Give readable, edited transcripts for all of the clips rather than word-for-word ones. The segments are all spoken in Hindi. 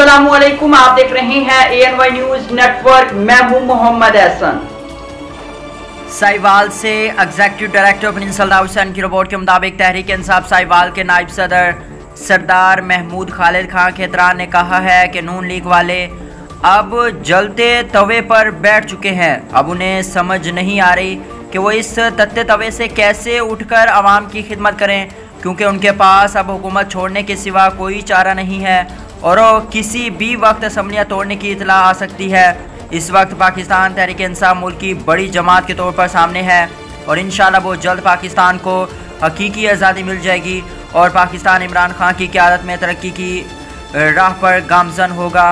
अस्सलामुअलैकुम, आप देख रहे हैं ANY न्यूज नेटवर्क। मैं हूं मोहम्मद एहसन। साहिवाल से एग्जीक्यूटिव डायरेक्टर प्रिंसिपल हुसैन की रिपोर्ट के मुताबिक तहरीक इंसाफ साहिवाल के नायब सदर सरदार महमूद खालिद खान खेतरान ने कहा है कि नून लीग वाले अब जलते तवे पर बैठ चुके हैं। अब उन्हें समझ नहीं आ रही कि वो इस तत्ते तवे से कैसे उठकर आवाम की खिदमत करें, क्योंकि उनके पास अब हुकूमत छोड़ने के सिवा कोई चारा नहीं है और किसी भी वक्त असम्बलियाँ तोड़ने की इतला आ सकती है। इस वक्त पाकिस्तान तहरीक इंसाफ मुल्क की बड़ी जमात के तौर पर सामने है और इंशाल्लाह वो जल्द पाकिस्तान को हकीकी आज़ादी मिल जाएगी और पाकिस्तान इमरान खान की क़यादत में तरक्की की राह पर गामजन होगा।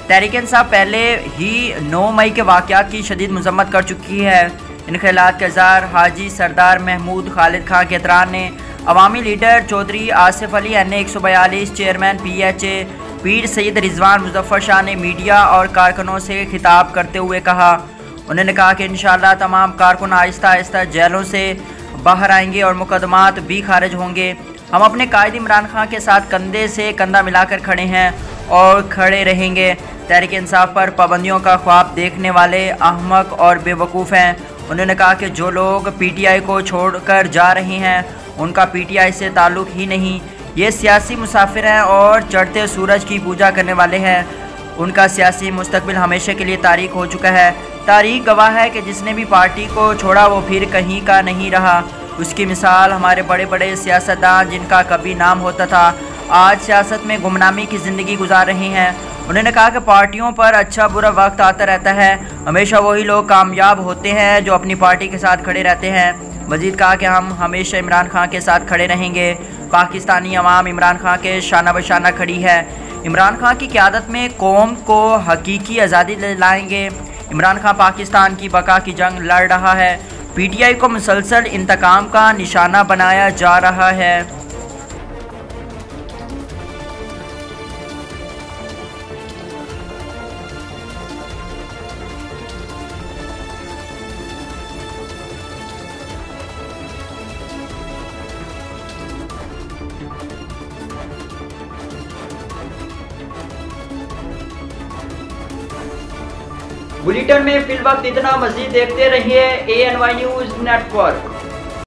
तहरीक इंसाफ पहले ही 9 मई के वाक़यात की शदीद मजम्मत कर चुकी है। इन ख्यालात के इज़हार हाजी सरदार महमूद खालिद खान खेतरान ने Awami leader Chaudhry Asif Ali NA 142 chairman PHA Pir Syed Rizwan Muzaffar Shah ने मीडिया और कारकुनों से खिताब करते हुए कहा। उन्होंने कहा कि इंशाअल्लाह तमाम कारकुन आहिस्ता आहिस्ता जेलों से बाहर आएंगे और मुकदमात भी खारिज होंगे। हम अपने कायद इमरान खान के साथ कंधे से कंधा मिलाकर खड़े हैं और खड़े रहेंगे। तहरीक इंसाफ पर पाबंदियों का ख्वाब देखने वाले अहमक और बेवकूफ़ हैं। उन्होंने कहा कि जो लोग PTI को छोड़कर जा रहे हैं उनका PTI से ताल्लुक़ ही नहीं, ये सियासी मुसाफिर हैं और चढ़ते सूरज की पूजा करने वाले हैं। उनका सियासी मुस्तकबिल हमेशा के लिए तारीख हो चुका है। तारीख गवाह है कि जिसने भी पार्टी को छोड़ा वो फिर कहीं का नहीं रहा। उसकी मिसाल हमारे बड़े बड़े सियासतदान जिनका कभी नाम होता था आज सियासत में गुमनामी की ज़िंदगी गुजार रहे हैं। उन्होंने कहा कि पार्टियों पर अच्छा बुरा वक्त आता रहता है, हमेशा वही लोग कामयाब होते हैं जो अपनी पार्टी के साथ खड़े रहते हैं। मजीद कहा कि हम हमेशा इमरान खान के साथ खड़े रहेंगे। पाकिस्तानी अवाम इमरान खान के शाना बशाना खड़ी है। इमरान खान की क़यादत में कौम को हकीकी आज़ादी दिलाएंगे। इमरान खान पाकिस्तान की बका की जंग लड़ रहा है। PTI को मुसलसल इंतकाम का निशाना बनाया जा रहा है। बुलेटिन में फिल वक्त इतना, मजीद देखते रहिए ANY न्यूज नेटवर्क।